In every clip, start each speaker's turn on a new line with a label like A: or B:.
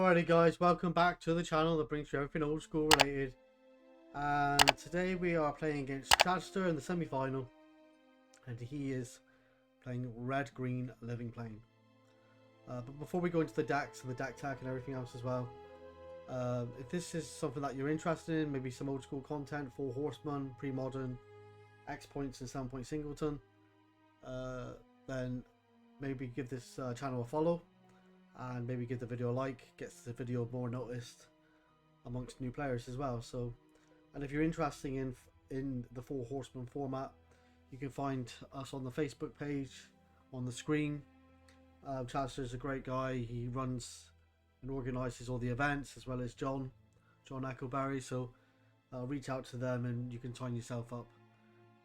A: Alrighty guys, welcome back to the channel that brings you everything old school related. And today we are playing against Chadster in the semi-final. And he is playing Red Green Living Plane. But before we go into the decks and the deck tech and everything else as well, if this is something that you're interested in, maybe some old school content for Horsemen, pre-modern, X points and 7 point Singleton, then maybe give this channel a follow. And maybe give the video a like, gets the video more noticed amongst new players as well. So, and if you're interested in the 4 Horsemen format, you can find us on the Facebook page on the screen. Chadster is a great guy. He runs and organises all the events, as well as John Eccleberry. So reach out to them and you can sign yourself up,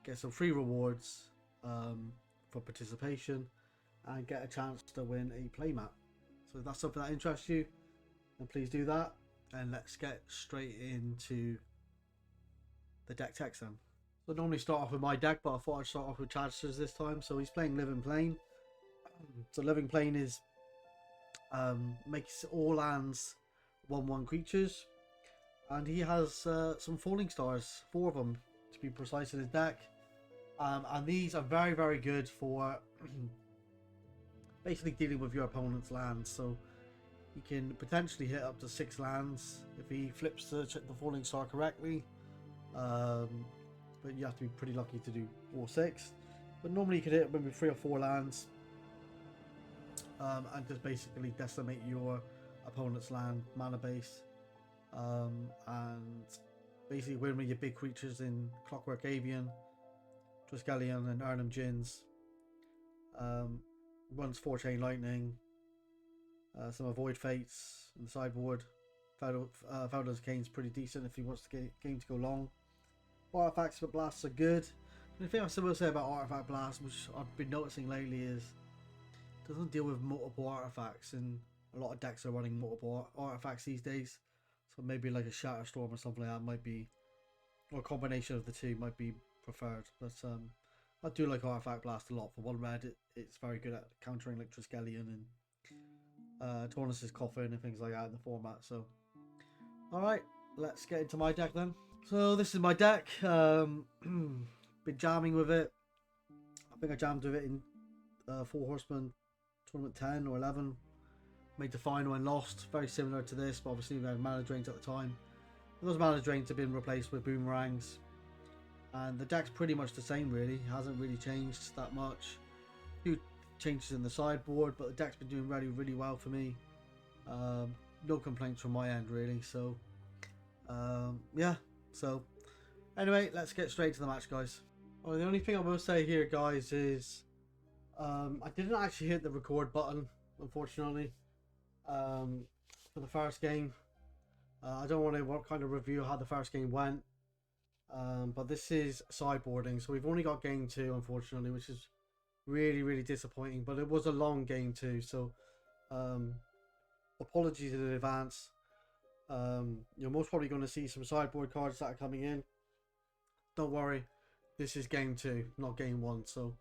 A: get some free rewards for participation, and get a chance to win a playmat. So if that's something that interests you, then please do that. And let's get straight into the deck tech then. So I normally start off with my deck, but I thought I'd start off with Chadster's this time. So he's playing Living Plane. So Living Plane is makes all lands 1/1 creatures, and he has some Falling Stars, 4 of them to be precise, in his deck. And these are very, very good for basically dealing with your opponent's lands. So he can potentially hit up to 6 lands if he flips the Falling Star correctly, but you have to be pretty lucky to do 4 or 6. But normally you can hit maybe 3 or 4 lands, and just basically decimate your opponent's land mana base, and basically win with your big creatures in Clockwork Avian, Triskelion and Arnhem Djinns. Runs 4 Chain Lightning, some Avoid Fates in the sideboard. Felder's Cane's pretty decent if he wants the game to go long. Artifacts for Blasts are good. And the thing I will say about Artifact Blast, which I've been noticing lately, is it doesn't deal with multiple artifacts, and a lot of decks are running multiple artifacts these days. So maybe like a Shatterstorm or something like that might be, or a combination of the two might be preferred. But I do like Artifact Blast a lot. For 1 red, it's very good at countering like Triskelion and Tornus's Coffin and things like that in the format. So, alright, let's get into my deck then. So this is my deck. Been jamming with it. I think I jammed with it in 4 Horsemen Tournament 10 or 11. Made the final and lost. Very similar to this, but obviously we had mana drains at the time. And those mana drains have been replaced with boomerangs. And the deck's pretty much the same really, it hasn't really changed that much. A few changes in the sideboard, but the deck's been doing really well for me. No complaints from my end really, so yeah. So anyway, let's get straight to the match, guys. Oh, the only thing I will say here, guys, is I didn't actually hit the record button, unfortunately, for the first game. I don't want to kind of review how the first game went. But this is sideboarding, so we've only got game 2, unfortunately, which is really disappointing. But it was a long game too, so apologies in advance. You're most probably going to see some sideboard cards that are coming in. Don't worry, this is game 2, not game 1. So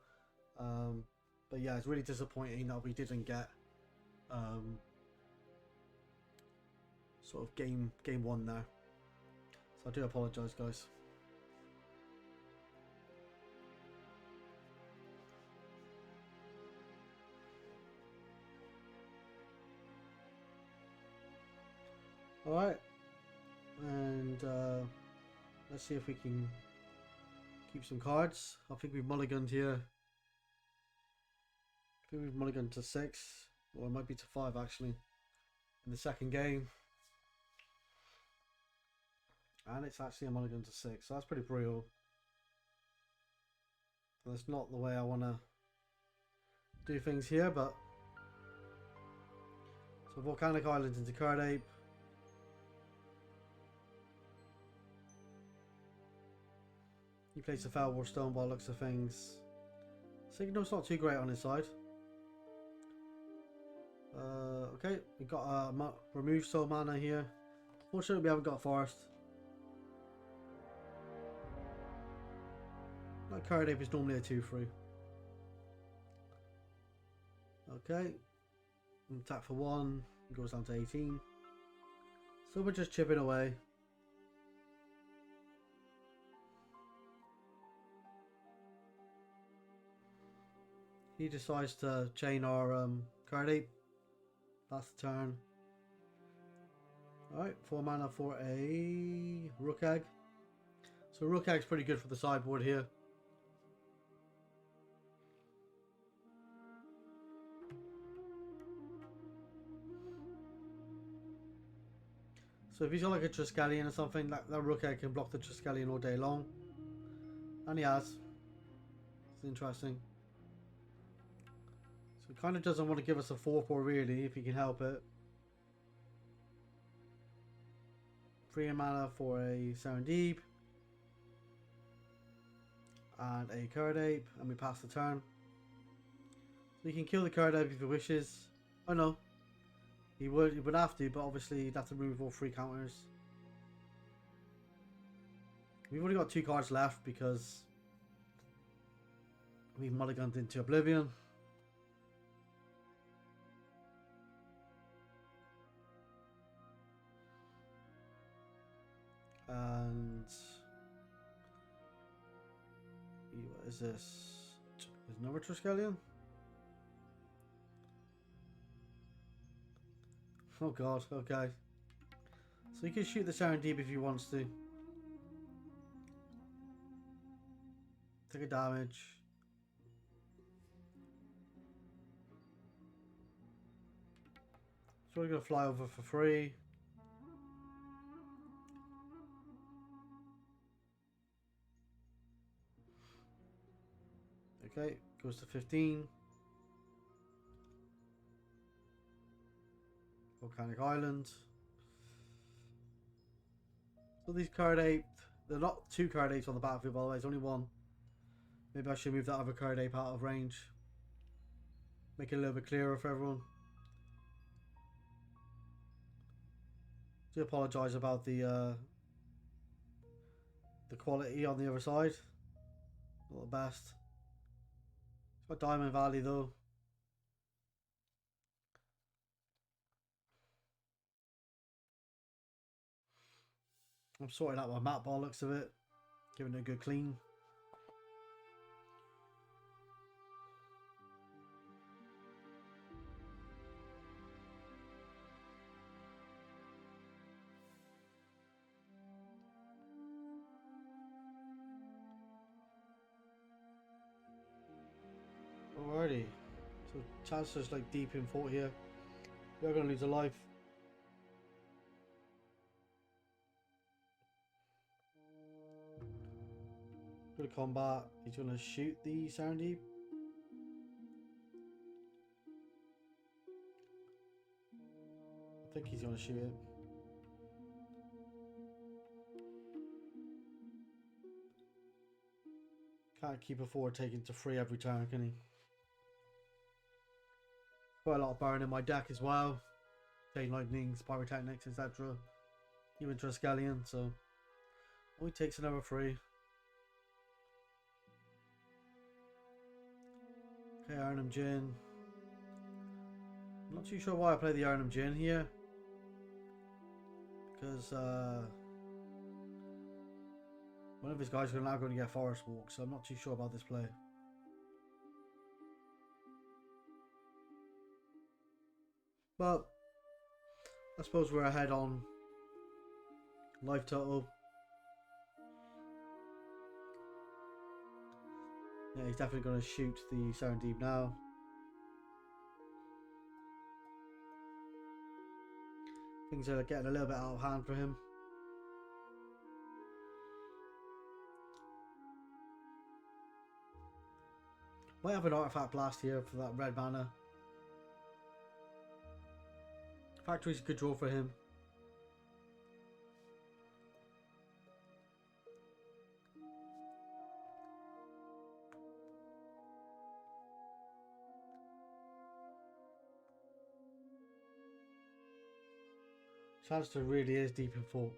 A: but yeah, it's really disappointing that we didn't get sort of game 1 there. So I do apologize, guys. Alright, and let's see if we can keep some cards. I think we've mulliganed here. I think we've mulliganed to 6, or it might be to 5 actually, in the second game. And it's actually a mulligan to 6, so that's pretty brutal. That's not the way I want to do things here, but... So Volcanic Island into Card Ape. He plays a Felwar Stone by the looks of things. Signal's not too great on his side. Okay, we got a remove soul mana here. Fortunately, we haven't got Forest. That Card Ape is normally a 2/3. Okay, attack for 1, goes down to 18. So we're just chipping away. He decides to chain our card ape. That's the turn. Alright, 4 mana for a Rook Egg. So Rook Egg's pretty good for the sideboard here. So if he's got like a Triskelion or something, that Rook Egg can block the Triskelion all day long. And he has. It's interesting. So he kind of doesn't want to give us a 4/4 really, if he can help it. 3 mana for a Serendib. And a card ape. And we pass the turn. So he can kill the card ape if he wishes. Oh no. He would have to, but obviously he'd have to remove all 3 counters. We've only got 2 cards left because we've mulliganed into Oblivion. And what is this? Is another Triskelion? Oh god, okay. So he can shoot the Serendib if he wants to. Take a damage. So we're going to fly over for free. Okay, goes to 15. Volcanic Island. So these card ape, they're not 2 card apes on the battlefield by the way, it's only 1. Maybe I should move that other card ape out of range. Make it a little bit clearer for everyone. Do apologise about the quality on the other side. Not the best. It's got Diamond Valley though. I'm sorting out my map by the looks of it. Giving it a good clean. Alrighty. So Chancellor's like deep in thought here. We're going to lose a life. Go to combat. He's going to shoot the Serendib. I think he's going to shoot it. Can't keep a forward taking to 3 every turn, can he? Quite a lot of burn in my deck as well. Chain Lightnings, Pyrotechnics, etc. Even Triskelion, so only takes another 3. Okay, Arnhem Djinn. I'm not too sure why I play the Arnhem Djinn here. Because one of his guys are now going to get Forest Walk, so I'm not too sure about this play. But I suppose we're ahead on life total. Yeah, he's definitely going to shoot the Serendib now. Things are getting a little bit out of hand for him. Might have an Artifact Blast here for that red mana. Factory's a good draw for him. Chancellor really is deep in thought.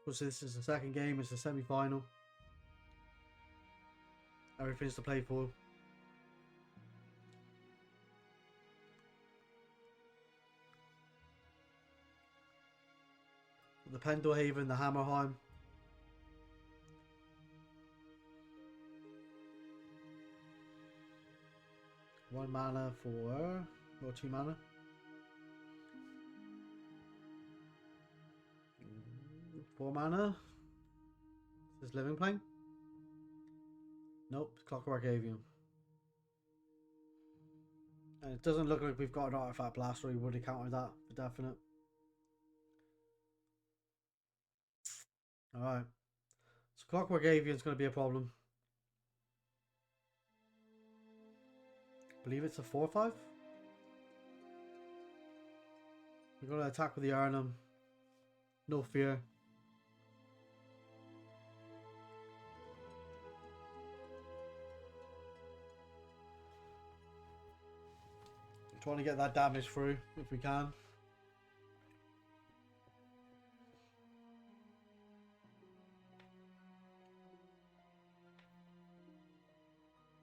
A: Of course, this is the second game, it's the semi-final. Everything's to play for. the Pendelhaven, the Hammerheim. One mana for, or 2 mana. Four mana. Is this Living Plane? Nope, Clockwork Avian. And it doesn't look like we've got an Artifact Blaster, we would have countered that for definite. Alright. So Clockwork Avian's going to be a problem. I believe it's a 4/5. We're going to attack with the Arnhem. No fear. Trying to get that damage through if we can.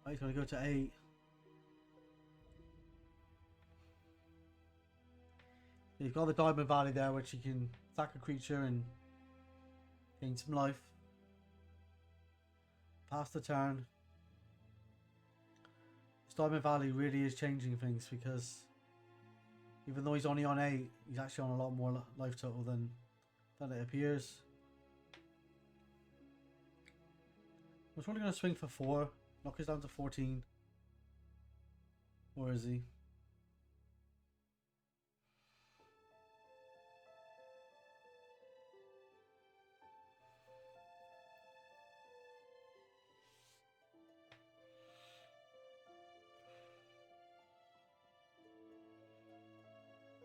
A: Oh, he's going to go to 8. He's got the Diamond Valley there, which he can attack a creature and gain some life. Pass the turn. This Diamond Valley really is changing things, because even though he's only on 8, he's actually on a lot more life total than it appears. I'm probably going to swing for 4, knock us down to 14. Or is he?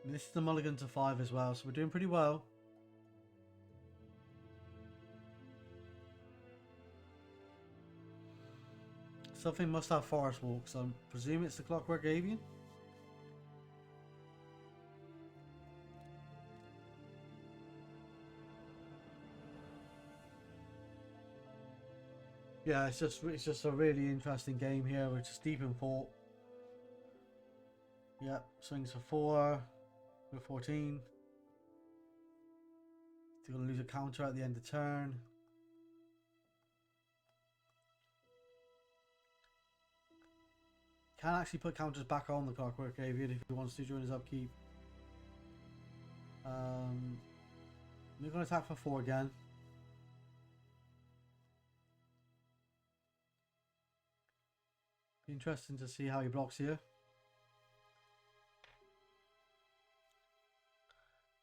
A: And this is the mulligan to 5 as well, so we're doing pretty well. Something must have Forest Walk, so I'm presuming it's the Clockwork Avian. Yeah, it's just a really interesting game here. We're just deep in thought. Yep, swings for 4. We're 14. He's going to lose a counter at the end of turn. Can actually put counters back on the Clockwork Avian if he wants to during his upkeep. We're going to attack for 4 again. Interesting to see how he blocks here.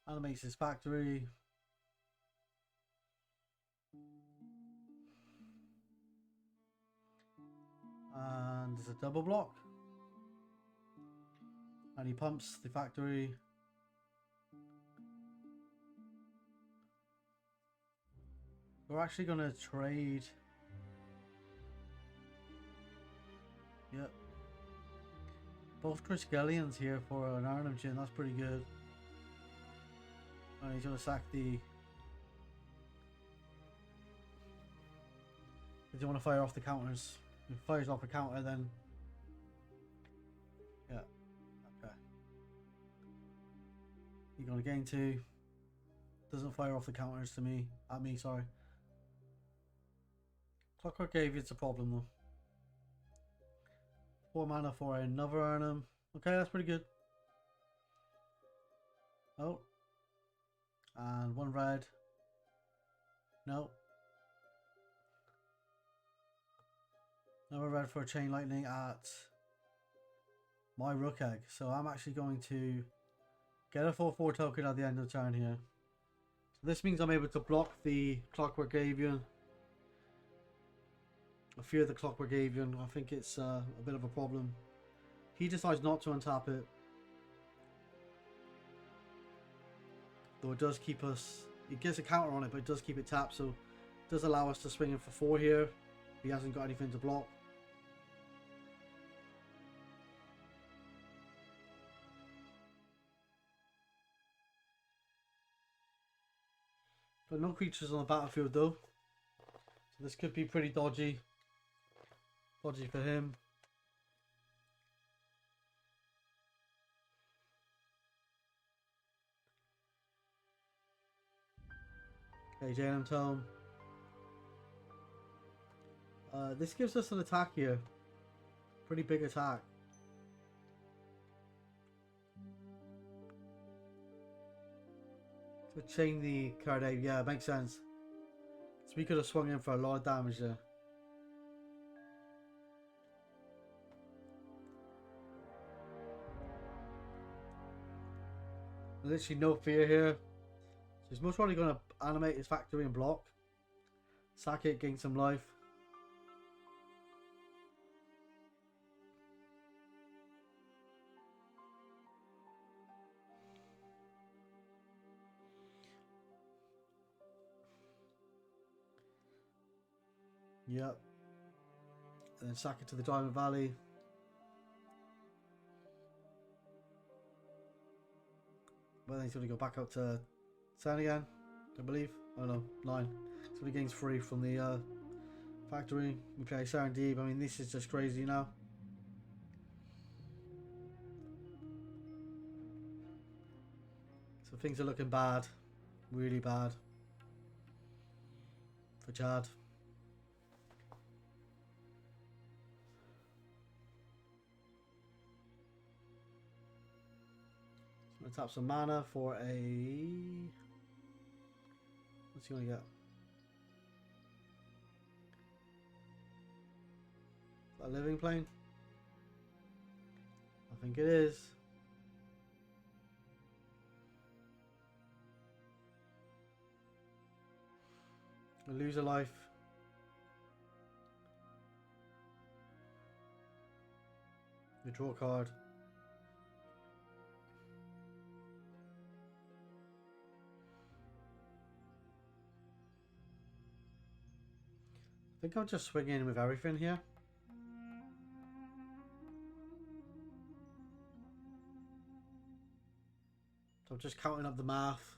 A: Animates his factory. And there's a double block. And he pumps the factory. We're actually going to trade. Yep. Both Triskelions here for an Arnhem Chin. That's pretty good. And he's going to sack the... Does he want to fire off the counters? If he fires off a counter, then... Yeah. Okay. You're going to gain 2. Doesn't fire off the counters to me. At me, sorry. Clockwork Avian's a problem though. 4 mana for another Arnhem. Okay, that's pretty good. Oh. And 1 red. No. Another red for a Chain Lightning at my Rook Egg. So I'm actually going to get a 4/4 token at the end of the turn here. So this means I'm able to block the Clockwork Avian. I fear the Clockwork Avian. I think it's a bit of a problem. He decides not to untap it. Though it does keep us... It gets a counter on it, but it does keep it tapped. So it does allow us to swing in for 4 here. He hasn't got anything to block. But no creatures on the battlefield though. So this could be pretty dodgy. Dodgy for him. Okay, Janum Tome. This gives us an attack here. Pretty big attack. To chain the card out, yeah, it makes sense. So we could have swung in for a lot of damage there. Literally no fear here. So he's most probably going to animate his factory and block. Sack it, gain some life. Yep. And then sack it to the Diamond Valley. But then he's going to go back up to 10 again, I believe. Oh no, 9. So he gains 3 from the factory. We play Serendib. I mean, this is just crazy now. So things are looking bad. Really bad. For Chad. So I'm going to tap some mana for a... What's he going to get? A living plane? I think it is. I lose a life. We draw a card. I think I'll just swing in with everything here. So I'm just counting up the math.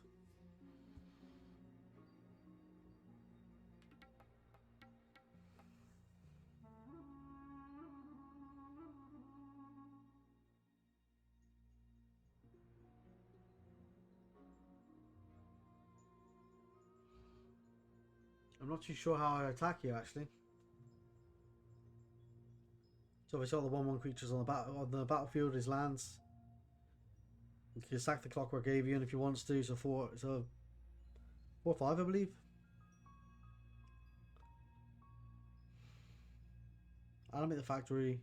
A: I'm not too sure how I attack you actually. So if I saw the 1/1 creatures on the battlefield as lands, you can sack the Clockwork Avian if you want to. So 4/5 I believe. Animate the factory.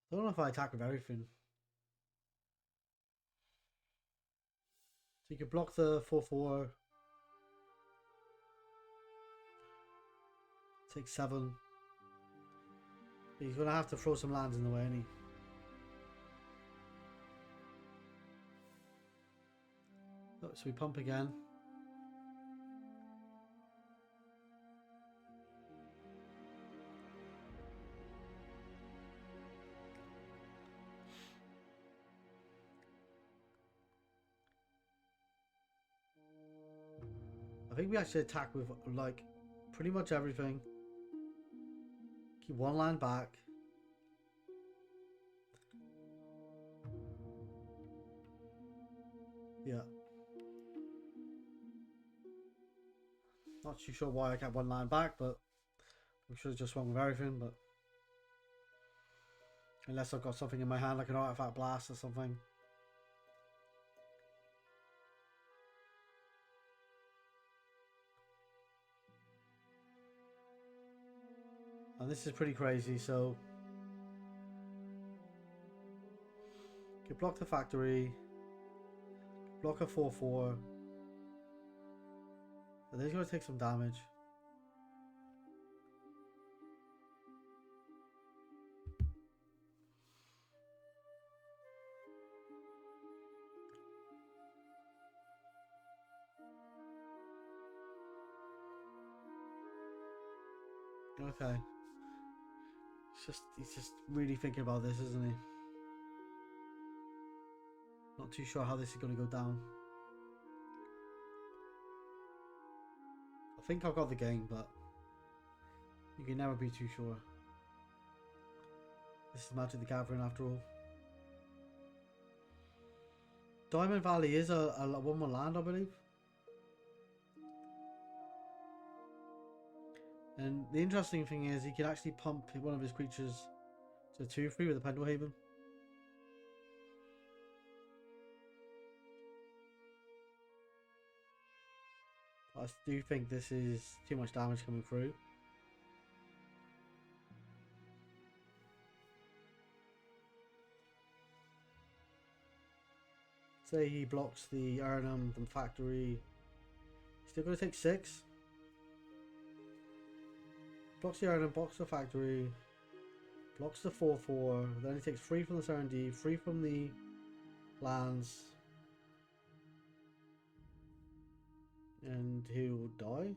A: I don't know if I attack with everything. So you can block the 4/4. Take 7. He's going to have to throw some lands in the way, isn't he? Oh, so we pump again. I think we actually attack with like pretty much everything. Keep 1 land back. Yeah. Not too sure why I kept 1 land back, but I should have just swung with everything, but unless I've got something in my hand like an artifact blast or something. And this is pretty crazy, so you can block the factory, block a 4/4, and then he's going to take some damage. Okay. He's just really thinking about this, isn't he? Not too sure how this is going to go down. I think I've got the game, but you can never be too sure. This is Magic the Gathering after all. Diamond Valley is a 1/1 land, I believe. And the interesting thing is he can actually pump one of his creatures to 2/3 with a Pendlehaven. I do think this is too much damage coming through. Say he blocks the Arnhem, the factory. Still going to take 6. Blocks the Arnhem, blocks the factory. Blocks the 4/4. Then he takes 3 from the Serenity, 3 from the lands. And he will die.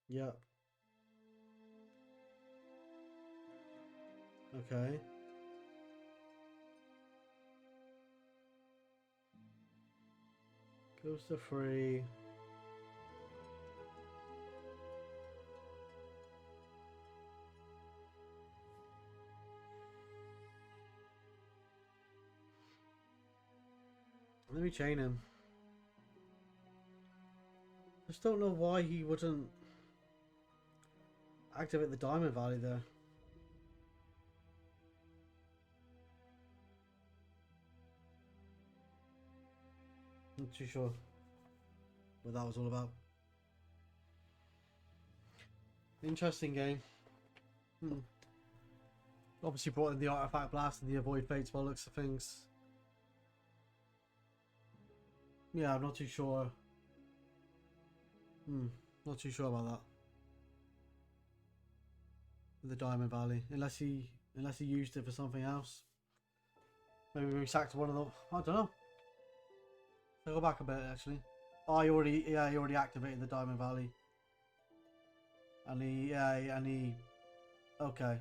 A: Yep. Okay. Goes to 3. Let me chain him. Just don't know why he wouldn't activate the Diamond Valley there. Not too sure what that was all about. Interesting game. Obviously brought in the Artifact Blast and the Avoid Fates by the looks of things. Yeah, I'm not too sure. Not too sure about that. With the Diamond Valley. Unless he used it for something else. Maybe we sacked one of them. I don't know. I'll go back a bit actually. Oh, he already activated the Diamond Valley. And he okay.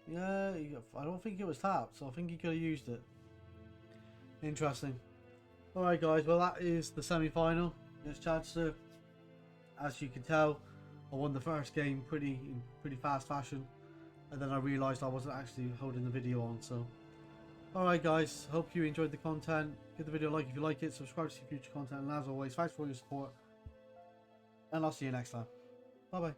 A: Yeah, I don't think it was tapped, so I think he could have used it. Interesting. Alright guys, well that is the semi-final. It's Chadster. As you can tell, I won the first game in pretty fast fashion. And then I realised I wasn't actually holding the video on, so. Alright guys, hope you enjoyed the content. Give the video a like if you like it, subscribe to see future content, and as always, thanks for all your support. And I'll see you next time. Bye bye.